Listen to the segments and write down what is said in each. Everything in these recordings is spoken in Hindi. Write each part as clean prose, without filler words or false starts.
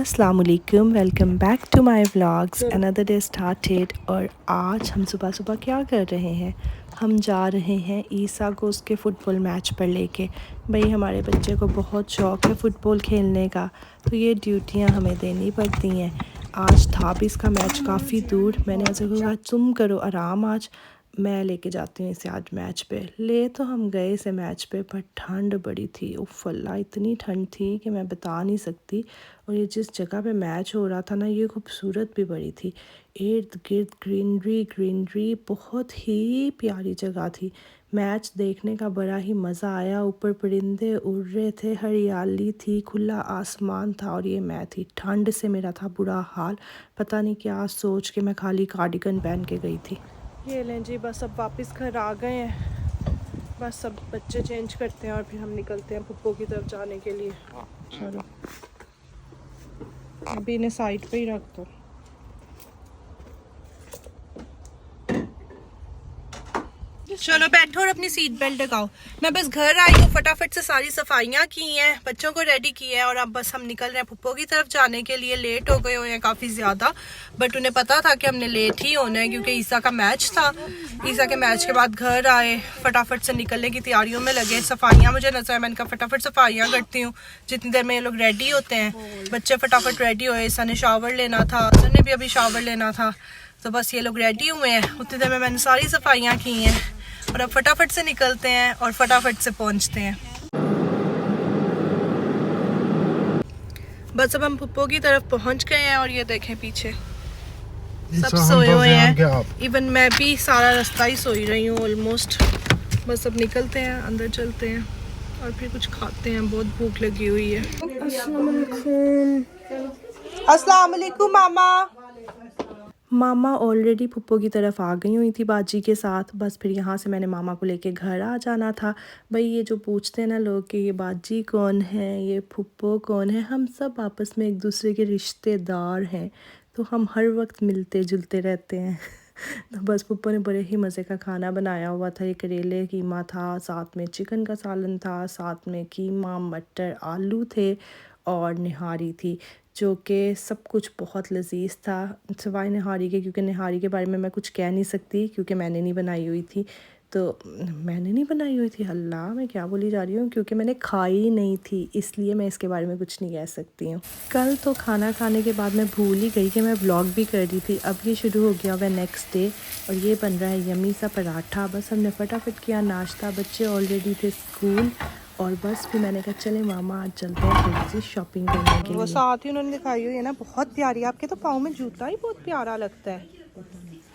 अस्सलाम वालेकुम, welcome back to my vlogs. Another day started. और आज हम सुबह सुबह क्या कर रहे हैं, हम जा रहे हैं ईसा को उसके फ़ुटबॉल मैच पर लेके। भाई हमारे बच्चे को बहुत शौक़ है फ़ुटबॉल खेलने का, तो ये ड्यूटियां हमें देनी पड़ती हैं। आज था भी इसका मैच काफ़ी दूर। मैंने ऐसे कहा तुम करो आराम, आज मैं लेके जाती हूँ इसे आज मैच पे। ले तो हम गए इसे मैच पे, पर ठंड बड़ी थी। उफ़ अल्लाह, इतनी ठंड थी कि मैं बता नहीं सकती। और ये जिस जगह पे मैच हो रहा था ना, ये खूबसूरत भी बड़ी थी। इर्द गिर्द ग्रीनरी ग्रीनरी, बहुत ही प्यारी जगह थी। मैच देखने का बड़ा ही मज़ा आया। ऊपर परिंदे उड़ रहे थे, हरियाली थी, खुला आसमान था। और ये मैं थी, ठंड से मेरा था बुरा हाल। पता नहीं क्या सोच के मैं खाली कार्डिगन पहन के गई थी। ये लें जी, बस अब वापस घर आ गए हैं। बस सब बच्चे चेंज करते हैं और फिर हम निकलते हैं पुप्पो की तरफ जाने के लिए। चलो अभी इन्हें साइड पे ही रख दो। चलो बैठो और अपनी सीट बेल्ट लगाओ। मैं बस घर आई हूँ, फटाफट से सारी सफाइयाँ की हैं, बच्चों को रेडी किया है और अब बस हम निकल रहे हैं पुप्पो की तरफ जाने के लिए। लेट हो गए हुए हैं काफ़ी ज़्यादा, बट उन्हें पता था कि हमने लेट ही होना है क्योंकि ईसा का मैच था। ईसा के मैच के बाद घर आए, फटाफट से निकलने की तैयारियों में लगे। सफाइयाँ मुझे नजर, मैंने कहा फटाफट सफाइयाँ करती हूँ जितनी देर में ये लोग रेडी होते हैं। बच्चे फटाफट रेडी हुए, ईसा ने शावर लेना था, उसने भी अभी शावर लेना था, तो बस ये लोग रेडी हुए हैं। उतनी देर में मैंने सारी सफाइयाँ की हैं और अब फटाफट से निकलते हैं और फटाफट से पहुंचते हैं। बस अब हम पुप्पो की तरफ पहुंच गए हैं और ये देखें पीछे सब सोए हुए हैं। इवन मैं भी सारा रास्ता ही सोई रही हूँ ऑलमोस्ट। बस अब निकलते हैं, अंदर चलते हैं और फिर कुछ खाते हैं, बहुत भूख लगी हुई है। अस्सलाम वालेकुम मामा। मामा ऑलरेडी पुप्पो की तरफ आ गई हुई थी बाजी के साथ। बस फिर यहाँ से मैंने मामा को लेके घर आ जाना था। भाई ये जो पूछते हैं ना लोग कि ये बाजी कौन है, ये पुप्पो कौन है, हम सब आपस में एक दूसरे के रिश्तेदार हैं, तो हम हर वक्त मिलते जुलते रहते हैं। तो बस पुप्पो ने बड़े ही मज़े का खाना बनाया हुआ था। ये करेले कीमा था, साथ में चिकन का सालन था, साथ में कीमा मटर आलू थे और निहारी थी, जो कि सब कुछ बहुत लजीज था सिवाय निहारी के, क्योंकि निहारी के बारे में मैं कुछ कह नहीं सकती क्योंकि मैंने नहीं बनाई हुई थी। अल्लाह, मैं क्या बोली जा रही हूँ, क्योंकि मैंने खाई नहीं थी इसलिए मैं इसके बारे में कुछ नहीं कह सकती हूँ। कल तो खाना खाने के बाद मैं भूल ही गई कि मैं व्लॉग भी कर रही थी। अब ये शुरू हो गया हुआ नेक्स्ट डे और ये बन रहा है यम्मी सा पराठा। बस हमने फटाफट किया नाश्ता, बच्चे ऑलरेडी थे स्कूल, और बस फिर मैंने कहा चले मामा आज चलते हैं थोड़ी सी शॉपिंग करने के लिए। वो साथ ही उन्होंने दिखाई हुई है ना, बहुत प्यारी। आपके तो पाँव में जूता ही बहुत प्यारा लगता है।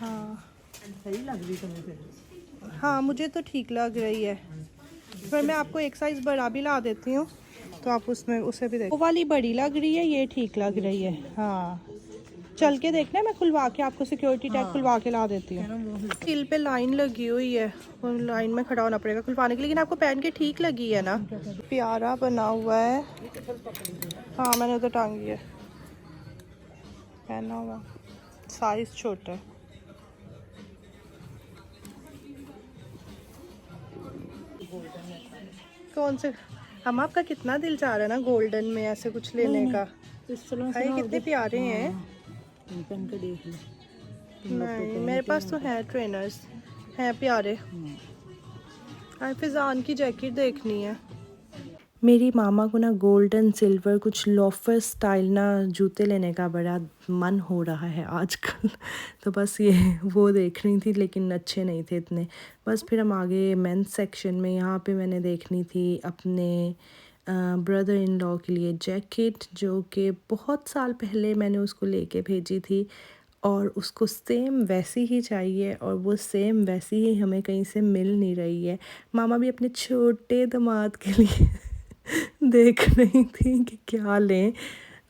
हाँ सही लग रही है तुम्हें? हाँ मुझे तो ठीक लग रही है, पर मैं आपको एक साइज़ बड़ा भी ला देती हूँ तो आप उसमें उसे भी देखो। वो वाली बड़ी लग रही है, ये ठीक लग रही है। हाँ चल के देखना, मैं खुलवा के आपको सिक्योरिटी टैग खुलवा के ला देती हूँ। हिल पे लाइन लगी हुई है, लाइन में खड़ा होना पड़ेगा खुलवाने के लिए, लेकिन आपको पहन के ठीक लगी है ना, प्यारा बना हुआ है। हाँ मैंने उधर टांगी है, पहना हुआ, साइज छोटा है। कौन से हम, आपका कितना दिल चाह रहा है ना गोल्डन में ऐसे कुछ लेने का। भाई कितने प्यारे हैं। नहीं मेरे पास तो है, ट्रेनर्स हैं प्यारे। फिजान की जैकेट देखनी है। मेरी मामा को ना गोल्डन सिल्वर कुछ लोफर स्टाइल ना जूते लेने का बड़ा मन हो रहा है आजकल। तो बस ये वो देख रही थी, लेकिन अच्छे नहीं थे इतने। बस फिर हम आगे मेंस सेक्शन में, यहाँ पे मैंने देखनी थी अपने ब्रदर इन लॉ के लिए जैकेट, जो कि बहुत साल पहले मैंने उसको लेके भेजी थी और उसको सेम वैसी ही चाहिए और वो सेम वैसी ही हमें कहीं से मिल नहीं रही है। मामा भी अपने छोटे दामाद के लिए देख रही थी कि क्या लें।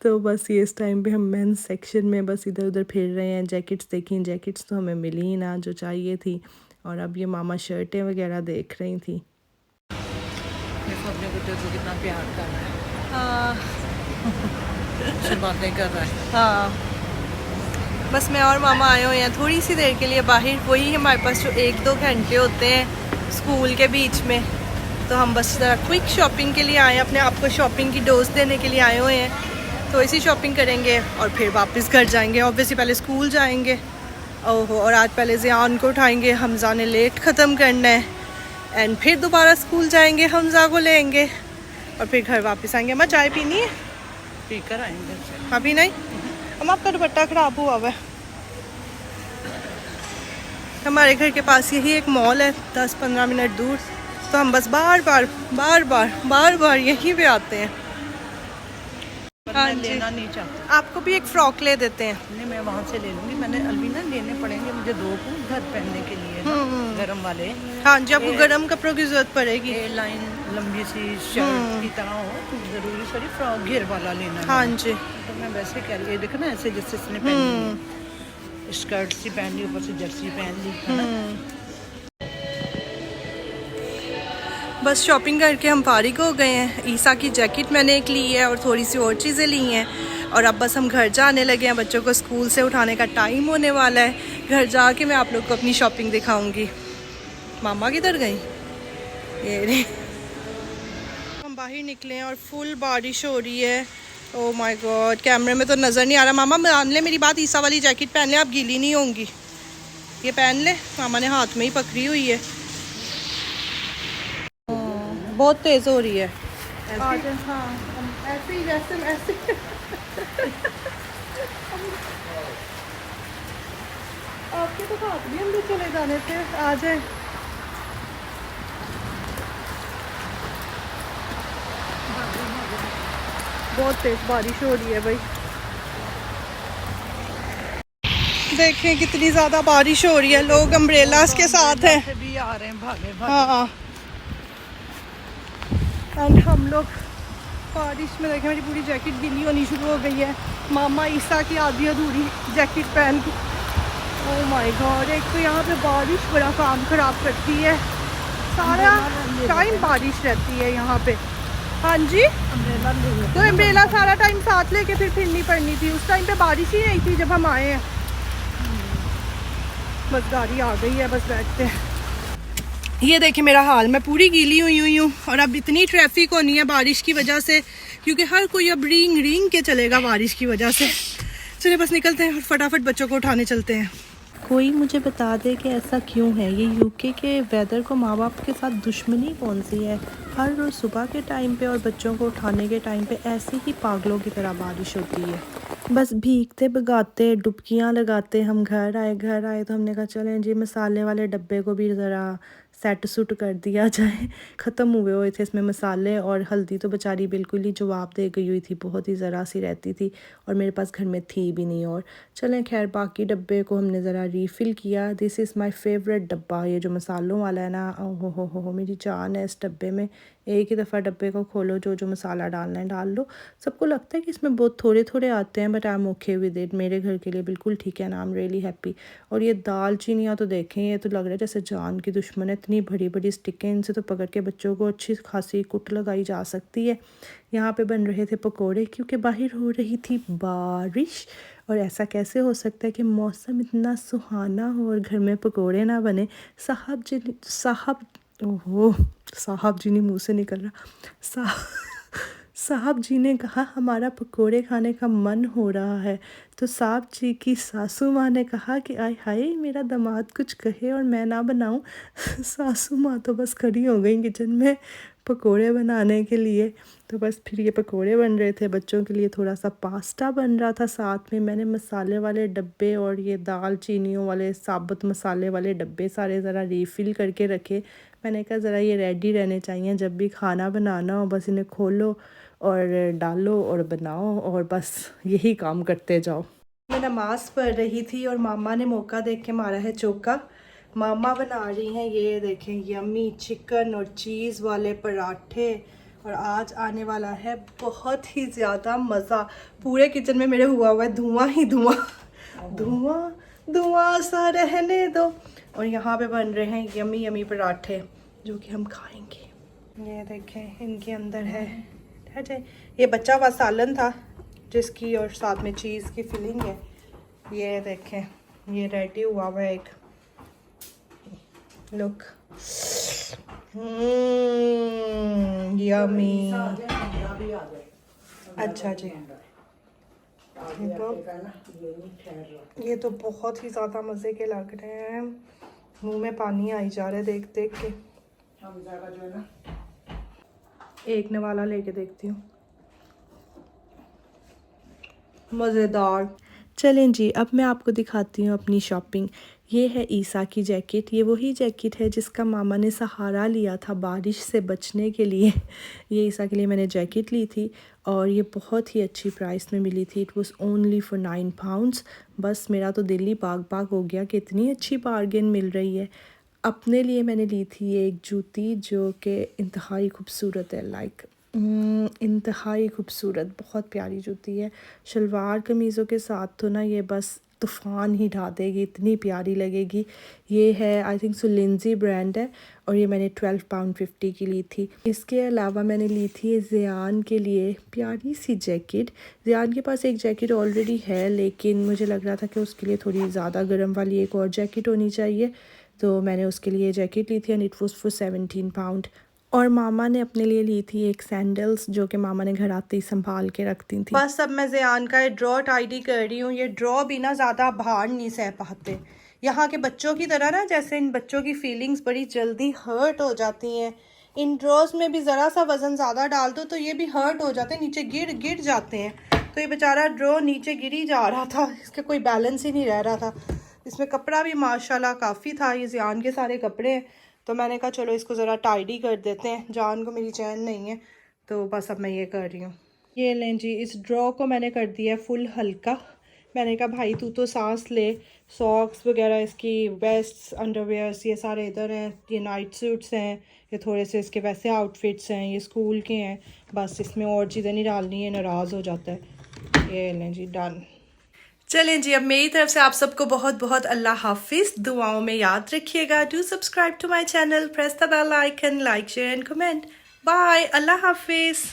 तो बस ये इस टाइम पे हम मेंस सेक्शन में बस इधर उधर फिर रहे हैं। जैकेट्स देखी, जैकेट्स तो हमें मिली ही ना जो चाहिए थी, और अब ये मामा शर्टें वगैरह देख रही थी। अपने बच्चों को कितना प्यार कर रहा है। हाँ बातें कर रहा है। हाँ बस मैं और मामा आए हुए हैं थोड़ी सी देर के लिए बाहर। वही हमारे पास जो 1-2 घंटे होते हैं स्कूल के बीच में, तो हम बस ज़रा क्विक शॉपिंग के लिए आए हैं, अपने आप को शॉपिंग की डोज देने के लिए आए हुए हैं। तो इसी शॉपिंग करेंगे और फिर वापस घर जाएंगे। ऑब्वियसली पहले स्कूल जाएंगे। ओहो, और आज पहले ज़ियान को उठाएंगे, हमज़ा ने लेट ख़त्म करना है। एंड फिर दोबारा स्कूल जाएंगे, हमज़ा को लेंगे और फिर घर वापस आएंगे। अम्मा चाय पीनी है? पी कर आएंगे। अभी नहीं। अम्मा आपका दुपट्टा ख़राब हुआ हुआ है। हमारे घर के पास यही एक मॉल है 10-15 मिनट दूर, तो हम बस बार बार यहीं पे आते हैं। हाँ जी, लेना नहीं चाहती। आपको भी एक फ़्रॉक ले देते हैं। नहीं, मैं वहाँ से ले लूँगी। मैंने अलवीना लेने पड़ेंगे मुझे 2 को घर पहनने के लिए ना, गरम वाले। हाँ जी, आपको गर्म कपड़ों की ज़रूरत पड़ेगी। ये लाइन लंबी सी शर्ट की तरह हो, तो ज़रूरी सारी फ्रॉक घेर वाला लेना है। हाँ जी, तो मैं वैसे कह रही, देखो ना ऐसे जैसे इसने पहनी, स्कर्ट सी पहन ली, ऊपर से जर्सी पहन ली, है ना। बस शॉपिंग करके हम फारिग हो गए हैं। ईसा की जैकेट मैंने एक ली है और थोड़ी सी और चीज़ें ली हैं और अब बस हम घर जाने लगे हैं। बच्चों को स्कूल से उठाने का टाइम होने वाला है। घर जाके मैं आप लोग को अपनी शॉपिंग दिखाऊंगी। मामा किधर गई? ये रे, हम बाहर निकले हैं और फुल बारिश हो रही है। ओह माय गॉड, कैमरे में तो नज़र नहीं आ रहा। मामा मान ले मेरी बात, ईसा वाली जैकेट पहन ले, आप गीली नहीं होंगी। ये पहन ले, मामा ने हाथ में ही पकड़ी हुई है। बहुत तेज़ हो रही है। ऐसे? हाँ, ऐसे ही जैसे ऐसे। आपके तो हाथ भी अंदर चले जाने थे। आ जाए। बहुत तेज़ बारिश हो रही है भाई। देखें कितनी ज़्यादा बारिश हो रही है। लोग अम्ब्रेलास के साथ हैं। भी आ रहे हैं भागे भागे। हाँ, एंड हम लोग बारिश में देखें, मेरी पूरी जैकेट गीली होनी शुरू हो गई है। मामा ईसा की आधी अधूरी जैकेट पहन के। ओह माय गॉड, एक तो यहाँ पे बारिश बड़ा काम ख़राब करती है। सारा टाइम बारिश रहती है यहाँ पे। हाँ जी, तो अम्ब्रेला सारा टाइम साथ लेके फिर फिरनी पड़नी थी। उस टाइम पे बारिश ही नहीं थी जब हम आए हैं। बस गाड़ी आ गई है, बस बैठते हैं। ये देखिए मेरा हाल, मैं पूरी गीली हुई हूँ और अब इतनी ट्रैफिक होनी है बारिश की वजह से, क्योंकि हर कोई अब रींग के चलेगा बारिश की वजह से। चलिए बस निकलते हैं और फटाफट बच्चों को उठाने चलते हैं। कोई मुझे बता दे कि ऐसा क्यों है, ये यूके के वेदर को माँ बाप के साथ दुश्मनी कौन सी है। हर रोज़ सुबह के टाइम पे और बच्चों को उठाने के टाइम पे ऐसे ही पागलों की तरह बारिश होती है। बस भीगते भगाते डुबकियाँ लगाते हम घर आए तो हमने कहा चलें जी मसाले वाले डब्बे को भी ज़रा सेट सुट कर दिया जाए। ख़त्म हुए हुए थे इसमें मसाले, और हल्दी तो बेचारी बिल्कुल ही जवाब दे गई हुई थी, बहुत ही ज़रा सी रहती थी और मेरे पास घर में थी भी नहीं। और चलें खैर, बाकी डब्बे को हमने ज़रा रीफ़िल किया। दिस इज़ माय फेवरेट डब्बा, ये जो मसालों वाला है ना, हो मेरी जान है इस डब्बे में। एक ही दफ़ा डब्बे को खोलो, जो मसाला डालना है डाल लो। सबको लगता है कि इसमें बहुत थोड़े थोड़े आते हैं, but I am okay with it. मेरे घर के लिए बिल्कुल ठीक है ना, आई एम रियली हैप्पी। और ये दाल चीनियाँ तो देखें, ये तो लग रहा है जैसे जान की दुश्मन है। इतनी बड़ी बड़ी स्टिकें, इनसे तो पकड़ के बच्चों को अच्छी खासी कुट लगाई जा सकती है। यहाँ पे बन रहे थे पकोड़े, क्योंकि बाहर हो रही थी बारिश। और ऐसा कैसे हो सकता है कि मौसम इतना सुहाना हो और घर में पकोड़े ना बने। साहब जी ने मुँह से निकल रहा, साहब जी ने कहा हमारा पकोड़े खाने का मन हो रहा है। तो साहब जी की सासू माँ ने कहा कि आय हाय मेरा दामाद कुछ कहे और मैं ना बनाऊं। सासू माँ तो बस खड़ी हो गई किचन में पकोड़े बनाने के लिए। तो बस फिर ये पकोड़े बन रहे थे, बच्चों के लिए थोड़ा सा पास्ता बन रहा था साथ में। मैंने मसाले वाले डब्बे और ये दाल चीनियों वाले साबुत मसाले वाले डब्बे सारे ज़रा रीफ़िल करके रखे। मैंने कहा ज़रा ये रेडी रहने चाहिए, जब भी खाना बनाना हो बस इन्हें खोलो और डालो और बनाओ और बस यही काम करते जाओ। मैं नमाज़ पढ़ रही थी और मामा ने मौका देख के मारा है चौका। मामा बना रही हैं ये देखें यम्मी चिकन और चीज़ वाले पराठे, और आज आने वाला है बहुत ही ज़्यादा मज़ा। पूरे किचन में मेरे हुआ है धुआं ही धुआं सा रहने दो। और यहाँ पे बन रहे हैं यम्मी यम्मी पराठे जो कि हम खाएंगे। ये देखें इनके अंदर है ये बचा हुआ सालन था जिसकी और साथ में चीज़ की फिलिंग है। ये देखें ये रेडी हुआ हुआ है एक लुक, यम्मी। अच्छा जी, आगे आटेगा ना, ये नहीं ठहर रहा। ये तो बहुत ही ज़्यादा मज़े के लग रहे हैं, मुंह में पानी आई जा रहा है देख देख के। हम ज़्यादा जो है ना, एक नवाला लेके देखती हूँ, मज़ेदार। चलें जी, अब मैं आपको दिखाती हूँ अपनी शॉपिंग। ये है ईसा की जैकेट। ये वही जैकेट है जिसका मामा ने सहारा लिया था बारिश से बचने के लिए। ये ईसा के लिए मैंने जैकेट ली थी और ये बहुत ही अच्छी प्राइस में मिली थी। It was only for 9 pounds. बस मेरा तो दिल ही बाग बाग हो गया कि इतनी अच्छी बार्गेन मिल रही है। अपने लिए मैंने ली थी ये एक जूती जो कि इंतहाई खूबसूरत है, लाइक इंतहाई खूबसूरत, बहुत प्यारी जूती है। शलवार कमीज़ों के साथ तो ना ये बस तूफ़ान ही ढा देगी, इतनी प्यारी लगेगी। ये है आई थिंक सो लिंजी ब्रांड है और ये मैंने 12 पाउंड 50 की ली थी। इसके अलावा मैंने ली थी ज़ियान के लिए प्यारी सी जैकेट। ज़ियान के पास एक जैकेट ऑलरेडी है, लेकिन मुझे लग रहा था कि उसके लिए थोड़ी ज़्यादा गर्म वाली एक और जैकेट होनी चाहिए, तो मैंने उसके लिए जैकेट ली थी and it was for 17 pound. और मामा ने अपने लिए ली थी एक सैंडल्स जो कि मामा ने घर आते ही संभाल के रखती थी। बस अब मैं ज़ियान का ड्रॉ टाइडी कर रही हूँ। ये ड्रॉ भी ना ज़्यादा भार नहीं सह पाते यहाँ के बच्चों की तरह ना, जैसे इन बच्चों की फीलिंग्स बड़ी जल्दी हर्ट हो जाती हैं। इन ड्रॉज में भी ज़रा सा वज़न ज़्यादा डाल दो तो ये भी हर्ट हो जाते हैं, नीचे गिर जाते हैं। तो ये बेचारा ड्रॉ नीचे गिर ही जा रहा था, इसका कोई बैलेंस ही नहीं रह रहा था। इसमें कपड़ा भी माशाल्लाह काफ़ी था, ये ज़ियान के सारे कपड़े हैं, तो मैंने कहा चलो इसको ज़रा टाइडी कर देते हैं। जान को मेरी चैन नहीं है, तो बस अब मैं ये कर रही हूँ। ये लें जी, इस ड्रॉ को मैंने कर दिया फुल हल्का। मैंने कहा भाई तू तो सांस ले। सॉक्स वगैरह, इसकी वेस्ट्स, अंडरवेयर्स ये सारे इधर हैं। ये नाइट सूट्स हैं, ये थोड़े से इसके वैसे आउटफिट्स हैं, ये स्कूल के हैं। बस इसमें और चीज़ें नहीं डालनी है, नाराज़ हो जाता है। ये लें जी, डन। चलें जी, अब मेरी तरफ से आप सबको बहुत बहुत अल्लाह हाफिज़। दुआओं में याद रखिएगा। Do subscribe to my channel, press the bell icon, like share and comment. Bye, अल्लाह हाफिज़।